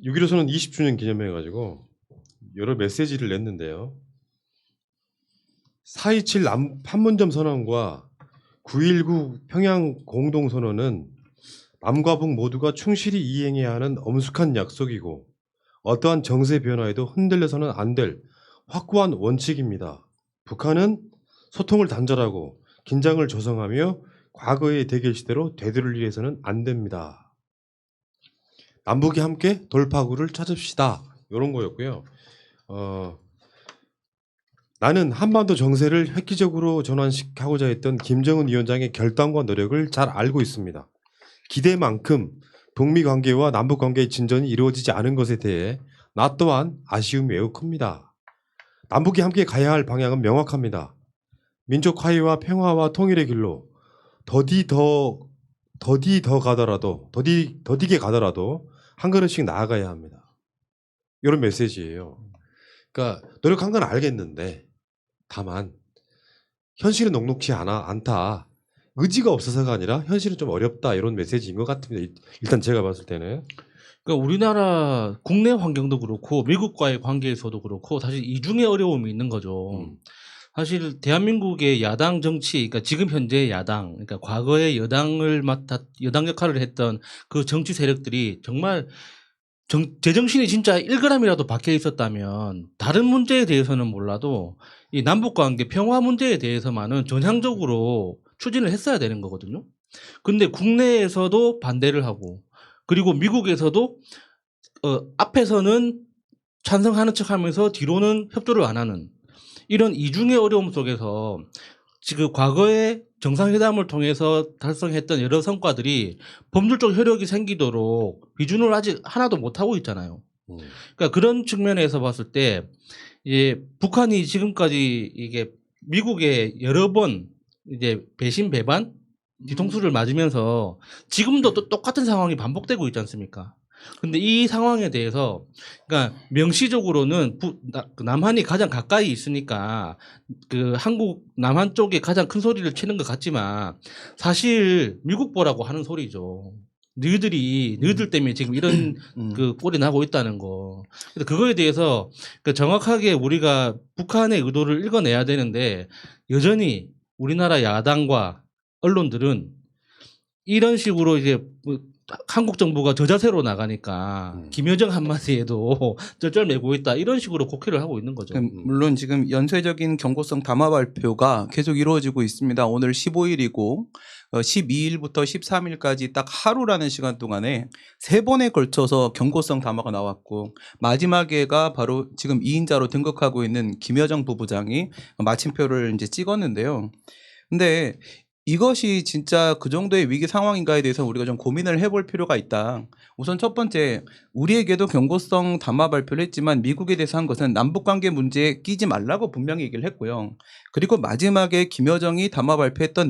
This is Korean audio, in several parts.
6.15선언 20주년 기념해가지고 여러 메시지를 냈는데요. 4.27 판문점 선언과 9.19 평양 공동선언은 남과 북 모두가 충실히 이행해야 하는 엄숙한 약속이고 어떠한 정세 변화에도 흔들려서는 안 될 확고한 원칙입니다. 북한은 소통을 단절하고 긴장을 조성하며 과거의 대결 시대로 되돌리해서는 안 됩니다. 남북이 함께 돌파구를 찾읍시다. 이런 거였고요. 나는 한반도 정세를 획기적으로 전환하고자 했던 김정은 위원장의 결단과 노력을 잘 알고 있습니다. 기대만큼 북미 관계와 남북 관계의 진전이 이루어지지 않은 것에 대해 나 또한 아쉬움이 매우 큽니다. 남북이 함께 가야 할 방향은 명확합니다. 민족 화해와 평화와 통일의 길로 더디게 가더라도 한 걸음씩 나아가야 합니다. 이런 메시지예요. 그러니까 노력한 건 알겠는데 다만 현실은 녹록지 않다. 의지가 없어서가 아니라 현실은 좀 어렵다 이런 메시지인 것 같습니다. 일단 제가 봤을 때는. 그러니까 우리나라 국내 환경도 그렇고 미국과의 관계에서도 그렇고 사실 이중의 어려움이 있는 거죠. 사실 대한민국의 야당 정치, 그러니까 지금 현재 야당, 그러니까 과거의 여당 역할을 했던 그 정치 세력들이 정말 제정신이 진짜 1g이라도 박혀 있었다면 다른 문제에 대해서는 몰라도 이 남북 관계 평화 문제에 대해서만은 전향적으로 추진을 했어야 되는 거거든요. 근데 국내에서도 반대를 하고 그리고 미국에서도 앞에서는 찬성하는 척하면서 뒤로는 협조를 안 하는 이런 이중의 어려움 속에서 지금 과거에 정상회담을 통해서 달성했던 여러 성과들이 법률적 효력이 생기도록 비준을 아직 하나도 못 하고 있잖아요. 그러니까 그런 측면에서 봤을 때 이제 북한이 지금까지 이게 미국에 여러 번 이제 배신 배반 뒤통수를 맞으면서 지금도 또 똑같은 상황이 반복되고 있지 않습니까? 근데 이 상황에 대해서 그러니까 명시적으로는 남한이 가장 가까이 있으니까 그 한국 남한 쪽에 가장 큰 소리를 치는 것 같지만 사실 미국 보라고 하는 소리죠. 너희들 때문에 지금 이런 그 꼴이 나고 있다는 거. 그래서 그거에 대해서 그 정확하게 우리가 북한의 의도를 읽어내야 되는데 여전히 우리나라 야당과 언론들은 이런 식으로 이제 뭐 한국 정부가 저자세로 나가니까 김여정 한마디에도 쩔쩔매고 있다 이런 식으로 곡해를 하고 있는 거죠. 물론 지금 연쇄적인 경고성 담화 발표가 계속 이루어지고 있습니다. 오늘 15일이고 12일부터 13일까지 딱 하루라는 시간 동안에 3번에 걸쳐서 경고성 담화가 나왔고 마지막에가 바로 지금 2인자로 등극하고 있는 김여정 부부장이 마침표를 이제 찍었는데요. 근데 이것이 진짜 그 정도의 위기 상황인가에 대해서 우리가 좀 고민을 해볼 필요가 있다. 우선 첫 번째, 우리에게도 경고성 담화 발표를 했지만 미국에 대해서 한 것은 남북관계 문제에 끼지 말라고 분명히 얘기를 했고요. 그리고 마지막에 김여정이 담화 발표했던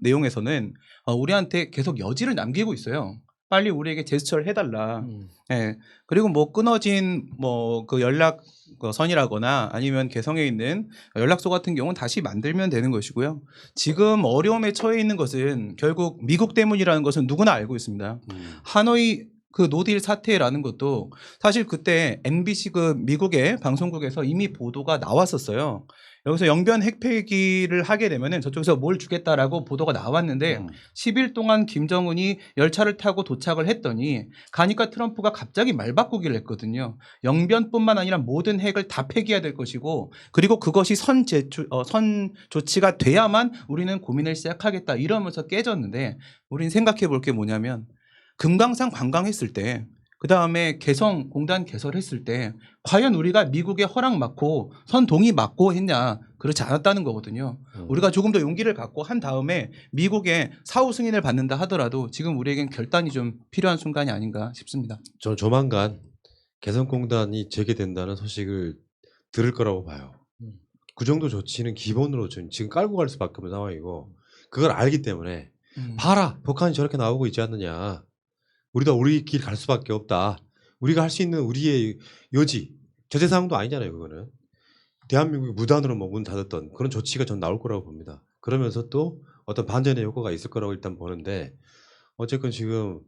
내용에서는 우리한테 계속 여지를 남기고 있어요. 빨리 우리에게 제스처를 해달라. 예. 그리고 뭐 끊어진 뭐 그 연락 선이라거나 아니면 개성에 있는 연락소 같은 경우는 다시 만들면 되는 것이고요. 지금 어려움에 처해 있는 것은 결국 미국 때문이라는 것은 누구나 알고 있습니다. 하노이 그 노딜 사태라는 것도 사실 그때 MBC 그 미국의 방송국에서 이미 보도가 나왔었어요. 여기서 영변 핵폐기를 하게 되면은 저쪽에서 뭘 주겠다라고 보도가 나왔는데 10일 동안 김정은이 열차를 타고 도착을 했더니 가니까 트럼프가 갑자기 말 바꾸기를 했거든요. 영변뿐만 아니라 모든 핵을 다 폐기해야 될 것이고 그리고 그것이 선 조치가 돼야만 우리는 고민을 시작하겠다 이러면서 깨졌는데 우리는 생각해 볼 게 뭐냐면 금강산 관광했을 때 그다음에 개성 공단 개설했을 때 과연 우리가 미국의 허락 받고 선 동의 받고 했냐 그렇지 않았다는 거거든요. 우리가 조금 더 용기를 갖고 한 다음에 미국의 사후 승인을 받는다 하더라도 지금 우리에겐 결단이 좀 필요한 순간이 아닌가 싶습니다. 저는 조만간 개성공단이 재개된다는 소식을 들을 거라고 봐요. 그 정도 조치는 기본으로 지금 깔고 갈 수밖에 없는 상황이고 그걸 알기 때문에 봐라 북한이 저렇게 나오고 있지 않느냐. 우리도 우리 길 갈 수밖에 없다. 우리가 할 수 있는 우리의 여지, 저제 상황도 아니잖아요. 그거는 대한민국이 무단으로 뭐 문 닫았던 그런 조치가 전 나올 거라고 봅니다. 그러면서 또 어떤 반전의 효과가 있을 거라고 일단 보는데 어쨌건 지금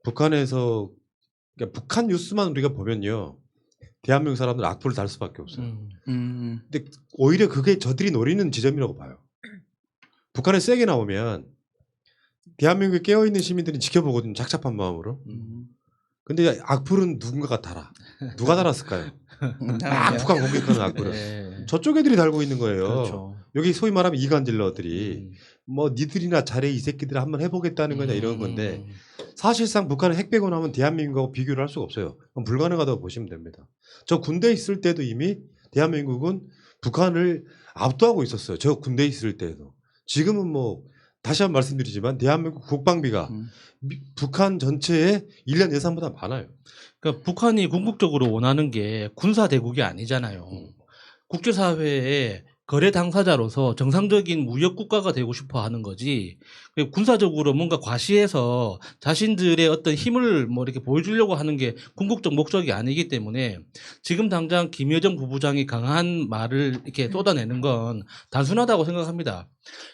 북한에서 그러니까 북한 뉴스만 우리가 보면요, 대한민국 사람들 악플을 달 수밖에 없어요. 근데 오히려 그게 저들이 노리는 지점이라고 봐요. 북한에 세게 나오면 대한민국에 깨어 있는 시민들이 지켜보거든요, 착잡한 마음으로. 근데 악플은 누군가가 달아. 누가 달았을까요? 막 북한 공격하는 악플을 네. 저쪽 애들이 달고 있는 거예요. 그렇죠. 여기 소위 말하면 이간질러들이 뭐 니들이나 잘해 이 새끼들 한번 해보겠다는 거냐 이런 건데 사실상 북한은 핵 빼고 나면 대한민국하고 비교를 할 수가 없어요. 그건 불가능하다고 보시면 됩니다. 저 군대에 있을 때도 이미 대한민국은 북한을 압도하고 있었어요. 저 군대에 있을 때도. 지금은 뭐 다시 한번 말씀드리지만 대한민국 국방비가 북한 전체의 1년 예산보다 많아요. 그러니까 북한이 궁극적으로 원하는 게 군사 대국이 아니잖아요. 국제사회의 거래 당사자로서 정상적인 무역 국가가 되고 싶어 하는 거지. 군사적으로 뭔가 과시해서 자신들의 어떤 힘을 뭐 이렇게 보여주려고 하는 게 궁극적 목적이 아니기 때문에 지금 당장 김여정 부부장이 강한 말을 이렇게 쏟아내는 건 단순하다고 생각합니다.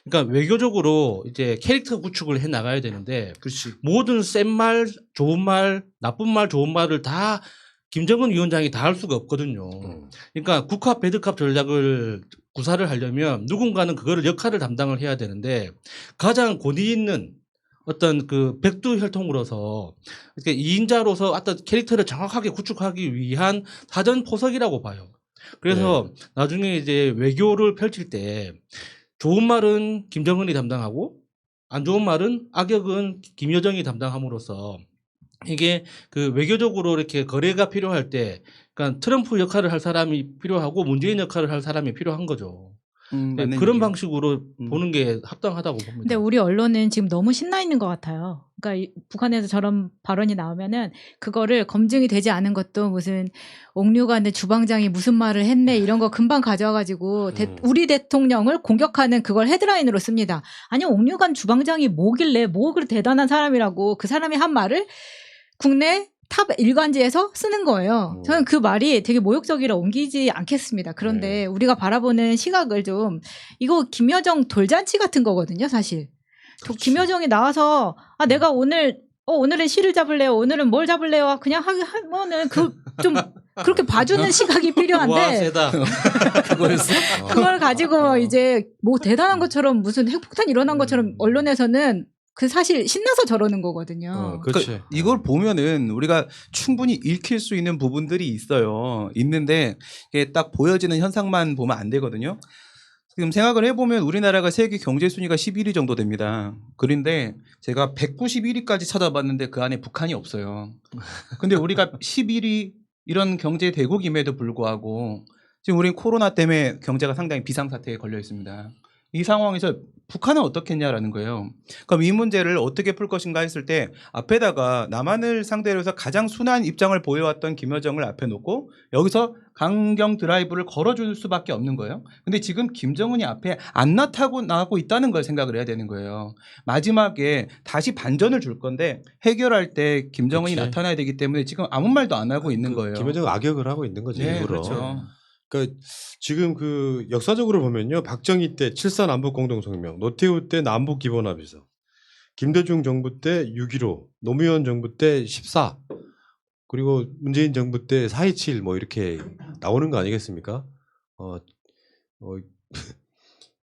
그러니까 외교적으로 이제 캐릭터 구축을 해 나가야 되는데 그렇지. 모든 센 말, 좋은 말, 나쁜 말, 좋은 말을 다 김정은 위원장이 다 할 수가 없거든요. 그러니까 국합 배드캅 전략을 구사를 하려면 누군가는 그거를 역할을 담당을 해야 되는데 가장 권위 있는 어떤 그 백두 혈통으로서 이렇게 2인자로서 어떤 캐릭터를 정확하게 구축하기 위한 사전 포석이라고 봐요. 그래서 나중에 이제 외교를 펼칠 때 좋은 말은 김정은이 담당하고 안 좋은 말은 악역은 김여정이 담당함으로써 이게 그 외교적으로 이렇게 거래가 필요할 때, 그러니까 트럼프 역할을 할 사람이 필요하고 문재인 역할을 할 사람이 필요한 거죠. 맞는 그런 얘기예요. 방식으로 보는 게 합당하다고 봅니다. 근데 우리 언론은 지금 너무 신나 있는 것 같아요. 그러니까 북한에서 저런 발언이 나오면은 그거를 검증이 되지 않은 것도 무슨 옥류관의 주방장이 무슨 말을 했네 이런 거 금방 가져와가지고 우리 대통령을 공격하는 그걸 헤드라인으로 씁니다. 아니 옥류관 주방장이 뭐길래 뭐 그렇게 대단한 사람이라고 그 사람이 한 말을 국내 탑 일간지에서 쓰는 거예요. 저는 그 말이 되게 모욕적이라 옮기지 않겠습니다. 그런데 우리가 바라보는 시각을 좀 이거 김여정 돌잔치 같은 거거든요, 사실. 김여정이 나와서 아 내가 오늘은 시를 잡을래요. 오늘은 뭘 잡을래요. 그냥 하면은 그 좀 그렇게 봐주는 시각이 와 필요한데 세다. 그거였어? 그걸 가지고 이제 뭐 대단한 것처럼 무슨 핵폭탄 일어난 것처럼 언론에서는 그 사실 신나서 저러는 거거든요. 그렇지. 그러니까 이걸 보면은 우리가 충분히 읽힐 수 있는 부분들이 있어요. 있는데 이게 딱 보여지는 현상만 보면 안 되거든요. 지금 생각을 해보면 우리나라가 세계 경제 순위가 11위 정도 됩니다. 그런데 제가 191위까지 찾아봤는데 그 안에 북한이 없어요. 근데 우리가 11위 이런 경제 대국임에도 불구하고 지금 우리는 코로나 때문에 경제가 상당히 비상사태에 걸려 있습니다. 이 상황에서 북한은 어떻겠냐라는 거예요. 그럼 이 문제를 어떻게 풀 것인가 했을 때 앞에다가 남한을 상대로 해서 가장 순한 입장을 보여왔던 김여정을 앞에 놓고 여기서 강경 드라이브를 걸어줄 수밖에 없는 거예요. 근데 지금 김정은이 앞에 안 나타나고 있다는 걸 생각을 해야 되는 거예요. 마지막에 다시 반전을 줄 건데 해결할 때 김정은이 그치. 나타나야 되기 때문에 지금 아무 말도 안 하고 있는 거예요. 김여정 악역을 하고 있는 거지 네, 일부러. 그렇죠. 그러니까 지금 그 역사적으로 보면요, 박정희 때 7.4 남북 공동성명, 노태우 때 남북 기본합의서, 김대중 정부 때 6.15, 노무현 정부 때 14, 그리고 문재인 정부 때 4.27 뭐 이렇게 나오는 거 아니겠습니까? 그러니까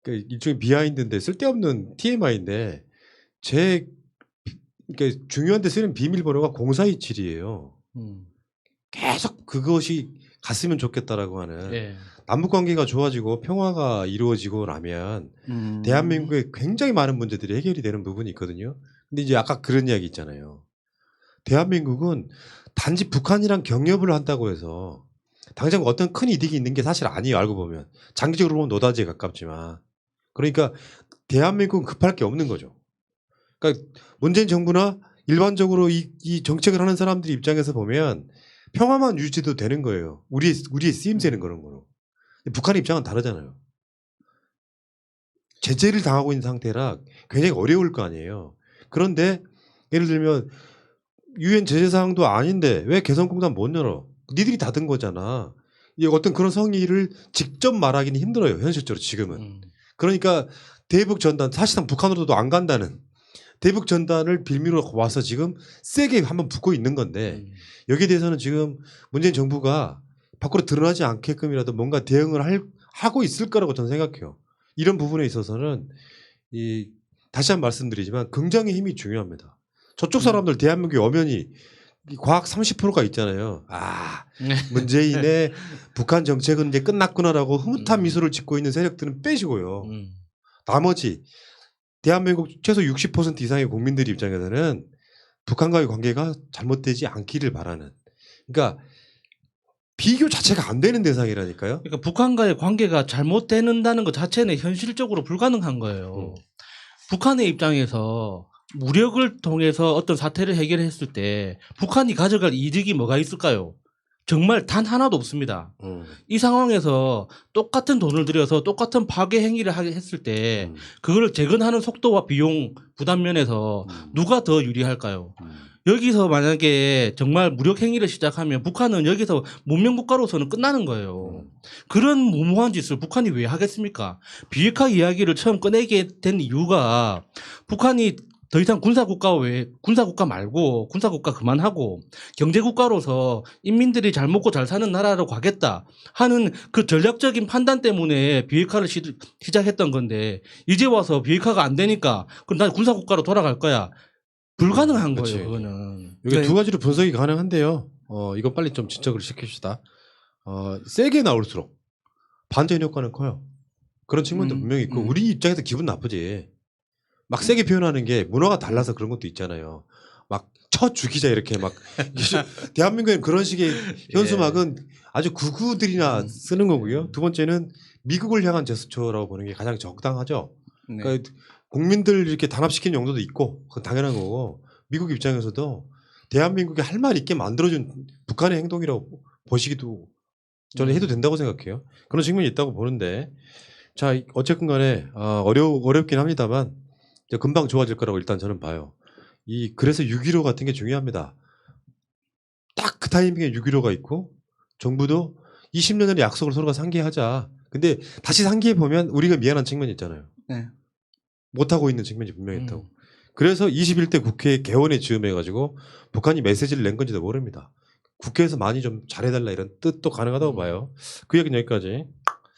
일종의 비하인드인데 쓸데없는 TMI인데 그러니까 중요한 데 쓰는 비밀번호가 0427이에요. 계속 그것이 갔으면 좋겠다라고 하는 예. 남북 관계가 좋아지고 평화가 이루어지고 나면 대한민국에 굉장히 많은 문제들이 해결이 되는 부분이 있거든요. 근데 이제 아까 그런 이야기 있잖아요. 대한민국은 단지 북한이랑 경협을 한다고 해서 당장 어떤 큰 이득이 있는 게 사실 아니에요. 알고 보면 장기적으로 보면 노다지에 가깝지만 그러니까 대한민국은 급할 게 없는 거죠. 그러니까 문재인 정부나 일반적으로 이 정책을 하는 사람들 입장에서 보면 평화만 유지도 되는 거예요. 우리의 쓰임새는 그런 거로. 북한의 입장은 다르잖아요. 제재를 당하고 있는 상태라 굉장히 어려울 거 아니에요. 그런데 예를 들면 유엔 제재 사항도 아닌데 왜 개성공단 못 열어? 니들이 닫은 거잖아. 이 어떤 그런 성의를 직접 말하기는 힘들어요. 현실적으로 지금은. 그러니까 대북 전단 사실상 북한으로도 안 간다는 대북 전단을 빌미로 와서 지금 세게 한번 붙고 있는 건데 여기에 대해서는 지금 문재인 정부가 밖으로 드러나지 않게끔이라도 뭔가 대응을 하고 있을 거라고 저는 생각해요. 이런 부분에 있어서는 다시 한번 말씀드리지만 긍정의 힘이 중요합니다. 저쪽 사람들 대한민국의 엄연히 이 과학 30%가 있잖아요. 문재인의 북한 정책은 이제 끝났구나라고 흐뭇한 미소를 짓고 있는 세력들은 빼시고요. 나머지 대한민국 최소 60% 이상의 국민들 입장에서는 북한과의 관계가 잘못되지 않기를 바라는. 그러니까 비교 자체가 안 되는 대상이라니까요. 그러니까 북한과의 관계가 잘못되는다는 것 자체는 현실적으로 불가능한 거예요. 북한의 입장에서 무력을 통해서 어떤 사태를 해결했을 때 북한이 가져갈 이득이 뭐가 있을까요? 정말 단 하나도 없습니다. 이 상황에서 똑같은 돈을 들여서 똑같은 파괴 행위를 했을 때 그걸 재건하는 속도와 비용 부담 면에서 누가 더 유리할까요? 여기서 만약에 정말 무력 행위를 시작하면 북한은 여기서 문명국가로서는 끝나는 거예요. 그런 무모한 짓을 북한이 왜 하겠습니까? 비핵화 이야기를 처음 꺼내게 된 이유가 북한이 더 이상 군사국가 말고 군사국가 그만하고 경제국가로서 인민들이 잘 먹고 잘 사는 나라로 가겠다 하는 그 전략적인 판단 때문에 비핵화를 시작했던 건데 이제 와서 비핵화가 안 되니까 그럼 난 군사국가로 돌아갈 거야. 불가능한 그치. 거예요. 그거는. 이게 네. 두 가지로 분석이 가능한데요. 이거 빨리 좀 진척을 시킵시다. 세게 나올수록 반전 효과는 커요. 그런 측면도 분명히 있고 우리 입장에서 기분 나쁘지. 막 세게 표현하는 게 문화가 달라서 그런 것도 있잖아요. 막 쳐 죽이자 이렇게 막 대한민국에는 그런 식의 현수막은 아주 극우들이나 쓰는 거고요. 두 번째는 미국을 향한 제스처라고 보는 게 가장 적당하죠. 네. 그러니까 국민들 이렇게 단합시키는 용도도 있고 그건 당연한 거고 미국 입장에서도 대한민국에 할 말 있게 만들어준 북한의 행동이라고 보시기도 저는 해도 된다고 생각해요. 그런 측면이 있다고 보는데 자 어쨌든 간에 어렵긴 합니다만 이제 금방 좋아질 거라고 일단 저는 봐요. 그래서 6.15 같은 게 중요합니다. 딱 그 타이밍에 6.15가 있고 정부도 20년 전에 약속을 서로가 상기하자. 근데 다시 상기해 보면 우리가 미안한 측면이 있잖아요. 네. 못하고 있는 측면이 분명히 있다고. 그래서 21대 국회 개원에 즈음해가지고 북한이 메시지를 낸 건지도 모릅니다. 국회에서 많이 좀 잘해달라 이런 뜻도 가능하다고 봐요. 그 얘기는 여기까지.